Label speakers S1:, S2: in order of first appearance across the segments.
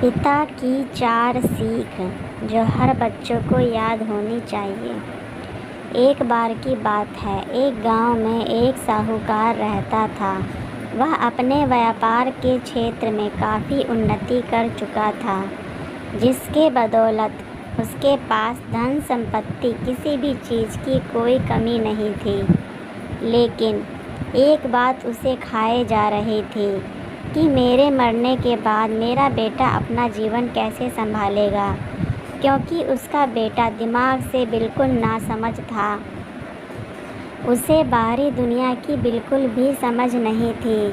S1: पिता की 4 सीख जो हर बच्चों को याद होनी चाहिए। एक बार की बात है, एक गांव में एक साहूकार रहता था। वह अपने व्यापार के क्षेत्र में काफ़ी उन्नति कर चुका था, जिसके बदौलत उसके पास धन संपत्ति किसी भी चीज़ की कोई कमी नहीं थी। लेकिन एक बात उसे खाए जा रही थी कि मेरे मरने के बाद मेरा बेटा अपना जीवन कैसे संभालेगा, क्योंकि उसका बेटा दिमाग से बिल्कुल नासमझ था। उसे बाहरी दुनिया की बिल्कुल भी समझ नहीं थी।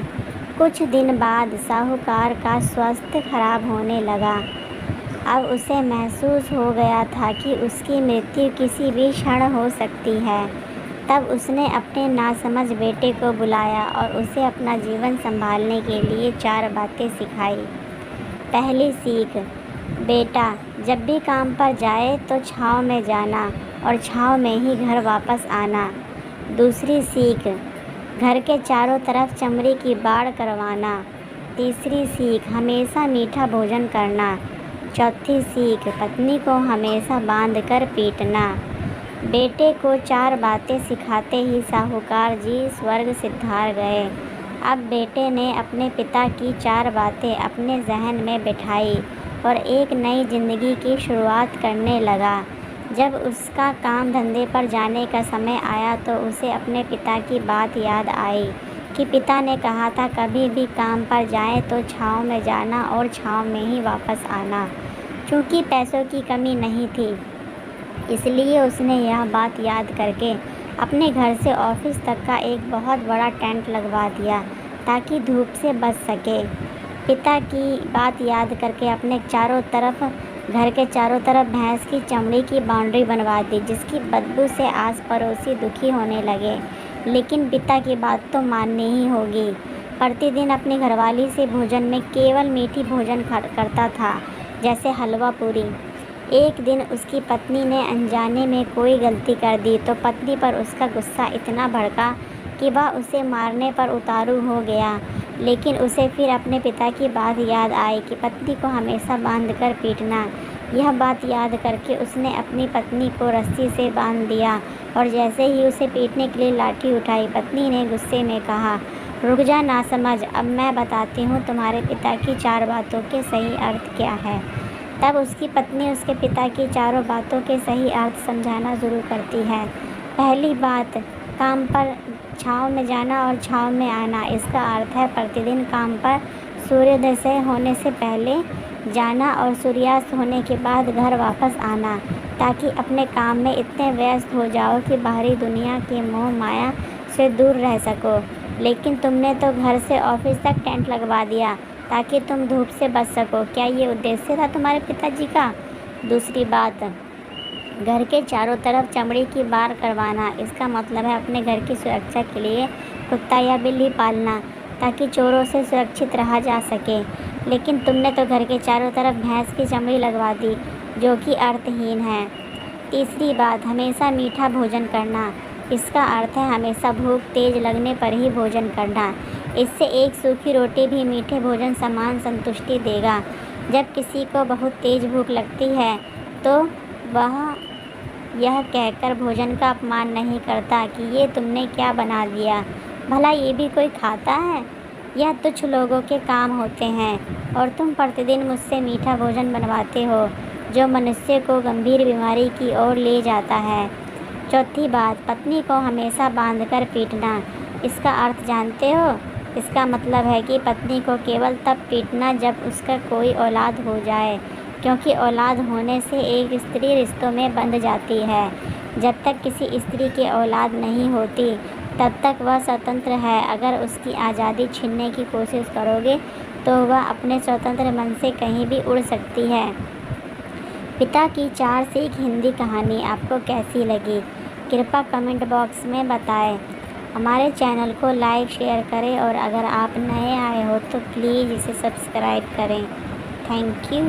S1: कुछ दिन बाद साहूकार का स्वास्थ्य खराब होने लगा। अब उसे महसूस हो गया था कि उसकी मृत्यु किसी भी क्षण हो सकती है। तब उसने अपने नासमझ बेटे को बुलाया और उसे अपना जीवन संभालने के लिए 4 बातें सिखाई। पहली सीख, बेटा जब भी काम पर जाए तो छाँव में जाना और छाँव में ही घर वापस आना। दूसरी सीख, घर के चारों तरफ चमड़ी की बाड़ करवाना। तीसरी सीख, हमेशा मीठा भोजन करना। चौथी सीख, पत्नी को हमेशा बांध कर पीटना। बेटे को 4 बातें सिखाते ही साहूकार जी स्वर्ग सिधार गए। अब बेटे ने अपने पिता की 4 बातें अपने जहन में बिठाई और एक नई ज़िंदगी की शुरुआत करने लगा। जब उसका काम धंधे पर जाने का समय आया तो उसे अपने पिता की बात याद आई कि पिता ने कहा था कभी भी काम पर जाएं तो छाँव में जाना और छाँव में ही वापस आना। चूँकि पैसों की कमी नहीं थी, इसलिए उसने यह बात याद करके अपने घर से ऑफिस तक का एक बहुत बड़ा टेंट लगवा दिया ताकि धूप से बच सके। पिता की बात याद करके अपने घर के चारों तरफ भैंस की चमड़ी की बाउंड्री बनवा दी, जिसकी बदबू से आस पड़ोसी दुखी होने लगे। लेकिन पिता की बात तो माननी ही होगी। प्रतिदिन अपनी घरवाली से भोजन में केवल मीठी भोजन करता था, जैसे हलवा पूरी। एक दिन उसकी पत्नी ने अनजाने में कोई गलती कर दी तो पत्नी पर उसका गुस्सा इतना भड़का कि वह उसे मारने पर उतारू हो गया। लेकिन उसे फिर अपने पिता की बात याद आई कि पत्नी को हमेशा बांधकर पीटना। यह बात याद करके उसने अपनी पत्नी को रस्सी से बांध दिया और जैसे ही उसे पीटने के लिए लाठी उठाई, पत्नी ने गुस्से में कहा, रुक जा नासमझ, अब मैं बताती हूँ तुम्हारे पिता की 4 बातों के सही अर्थ क्या है। तब उसकी पत्नी उसके पिता की 4 बातों के सही अर्थ समझाना शुरू करती है। पहली बात, काम पर छाँव में जाना और छाँव में आना। इसका अर्थ है प्रतिदिन काम पर सूर्योदय से होने से पहले जाना और सूर्यास्त होने के बाद घर वापस आना, ताकि अपने काम में इतने व्यस्त हो जाओ कि बाहरी दुनिया के मोह माया से दूर रह सको। लेकिन तुमने तो घर से ऑफिस तक टेंट लगवा दिया ताकि तुम धूप से बच सको। क्या ये उद्देश्य था तुम्हारे पिताजी का? दूसरी बात, घर के चारों तरफ चमड़ी की बाड़ करवाना। इसका मतलब है अपने घर की सुरक्षा के लिए कुत्ता या बिल्ली पालना ताकि चोरों से सुरक्षित रहा जा सके। लेकिन तुमने तो घर के चारों तरफ भैंस की चमड़ी लगवा दी, जो कि अर्थहीन है। तीसरी बात, हमेशा मीठा भोजन करना। इसका अर्थ है हमेशा भूख तेज लगने पर ही भोजन करना। इससे एक सूखी रोटी भी मीठे भोजन समान संतुष्टि देगा। जब किसी को बहुत तेज भूख लगती है तो वह यह कहकर भोजन का अपमान नहीं करता कि ये तुमने क्या बना दिया, भला ये भी कोई खाता है। यह तुच्छ लोगों के काम होते हैं और तुम प्रतिदिन मुझसे मीठा भोजन बनवाते हो, जो मनुष्य को गंभीर बीमारी की ओर ले जाता है। चौथी बात, पत्नी को हमेशा बांधकर पीटना। इसका अर्थ जानते हो? इसका मतलब है कि पत्नी को केवल तब पीटना जब उसका कोई औलाद हो जाए, क्योंकि औलाद होने से एक स्त्री रिश्तों में बंध जाती है। जब तक किसी स्त्री की औलाद नहीं होती तब तक वह स्वतंत्र है। अगर उसकी आज़ादी छीनने की कोशिश करोगे तो वह अपने स्वतंत्र मन से कहीं भी उड़ सकती है। पिता की 4 सीख हिंदी कहानी आपको कैसी लगी? कृपया कमेंट बॉक्स में बताएं। हमारे चैनल को लाइक शेयर करें और अगर आप नए आए हो तो प्लीज़ इसे सब्सक्राइब करें। Thank you.